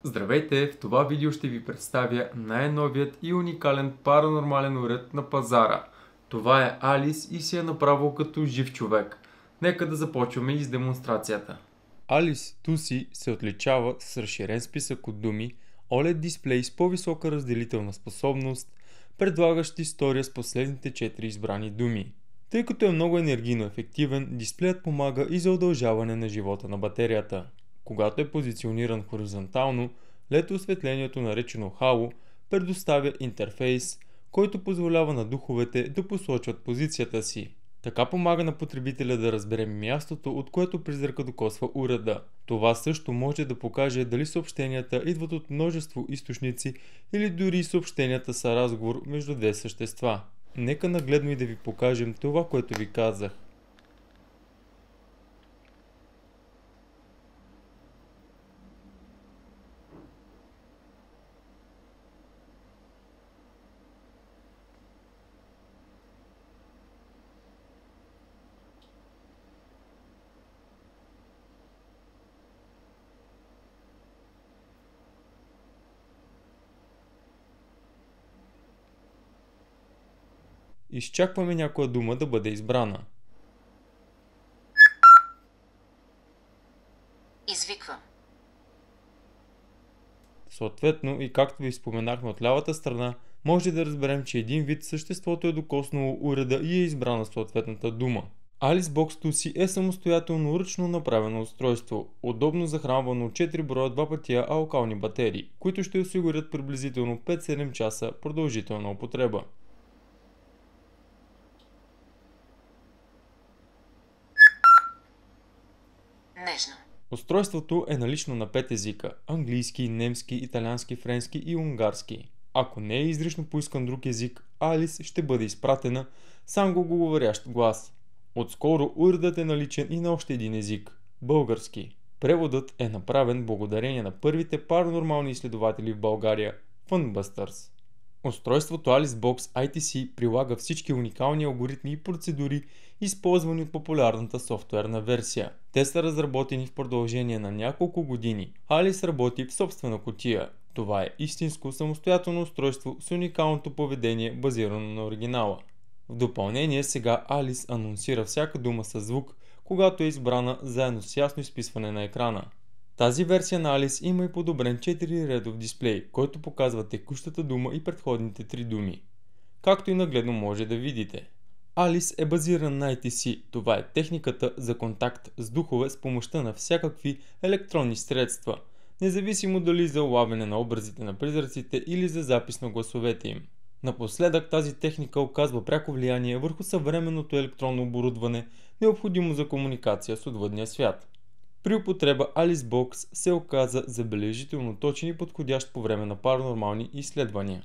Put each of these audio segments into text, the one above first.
Здравейте! В това видео ще ви представя най-новият и уникален паранормален уред на пазара. Това е Алис и се е направил като жив човек. Нека да започваме и с демонстрацията. Алис Туси се отличава с разширен списък от думи, OLED дисплей с по-висока разделителна способност, предлагащ история с последните 4 избрани думи. Тъй като е много енергийно ефективен, дисплеят помага и за удължаване на живота на батерията. Когато е позициониран хоризонтално, LED осветлението, наречено хало, предоставя интерфейс, който позволява на духовете да посочват позицията си. Така помага на потребителя да разбере мястото, от което призрака докосва уреда. Това също може да покаже дали съобщенията идват от множество източници или дори съобщенията са разговор между две същества. Нека нагледно и да ви покажем това, което ви казах. Изчакваме някоя дума да бъде избрана. Извиквам. Съответно, и както ви споменахме от лявата страна, може да разберем, че един вид съществото е докоснало уреда и е избрана съответната дума. Alice Box 2C е самостоятелно ръчно направено устройство, удобно захранвано от 4 броя 2 пътия алкални батерии, които ще осигурят приблизително 5-7 часа продължителна употреба. Нежно. Устройството е налично на 5 езика – английски, немски, италиански, френски и унгарски. Ако не е изрично поискан друг език, Алис ще бъде изпратена с англоговорящ глас. Отскоро уредът е наличен и на още един език – български. Преводът е направен благодарение на първите паранормални изследователи в България – Funbusters. Устройството Alice Box ITC прилага всички уникални алгоритми и процедури, използвани от популярната софтуерна версия. Те са разработени в продължение на няколко години. Alice работи в собствена кутия. Това е истинско самостоятелно устройство с уникалното поведение, базирано на оригинала. В допълнение, сега Alice анонсира всяка дума със звук, когато е избрана, заедно с ясно изписване на екрана. Тази версия на Alice има и подобрен 4-редов дисплей, който показва текущата дума и предходните 3 думи. Както и нагледно може да видите. Alice е базиран на ITC, това е техниката за контакт с духове с помощта на всякакви електронни средства, независимо дали за улавяне на образите на призраците или за запис на гласовете им. Напоследък тази техника оказва пряко влияние върху съвременното електронно оборудване, необходимо за комуникация с отвъдния свят. При употреба Alice Box се оказа забележително точен и подходящ по време на паранормални изследвания.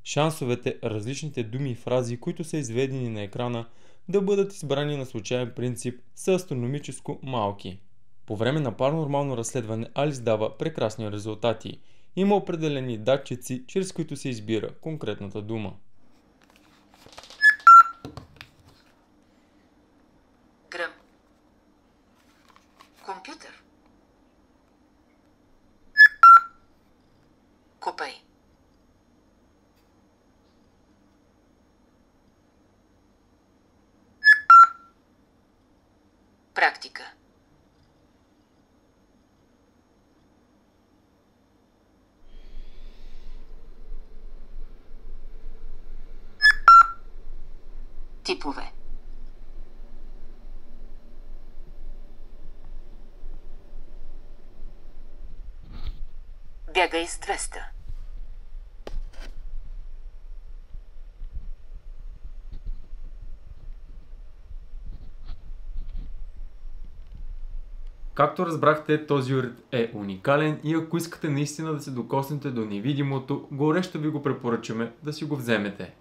Шансовете различните думи и фрази, които са изведени на екрана, да бъдат избрани на случайен принцип, са астрономически малки. По време на паранормално разследване Alice дава прекрасни резултати. Има определени датчици, чрез които се избира конкретната дума. Гръм. Компютър. Купай. Практика. Типове. Бягай с 200. Както разбрахте, този уред е уникален и ако искате наистина да се докоснете до невидимото, горещо ви го препоръчаме да си го вземете.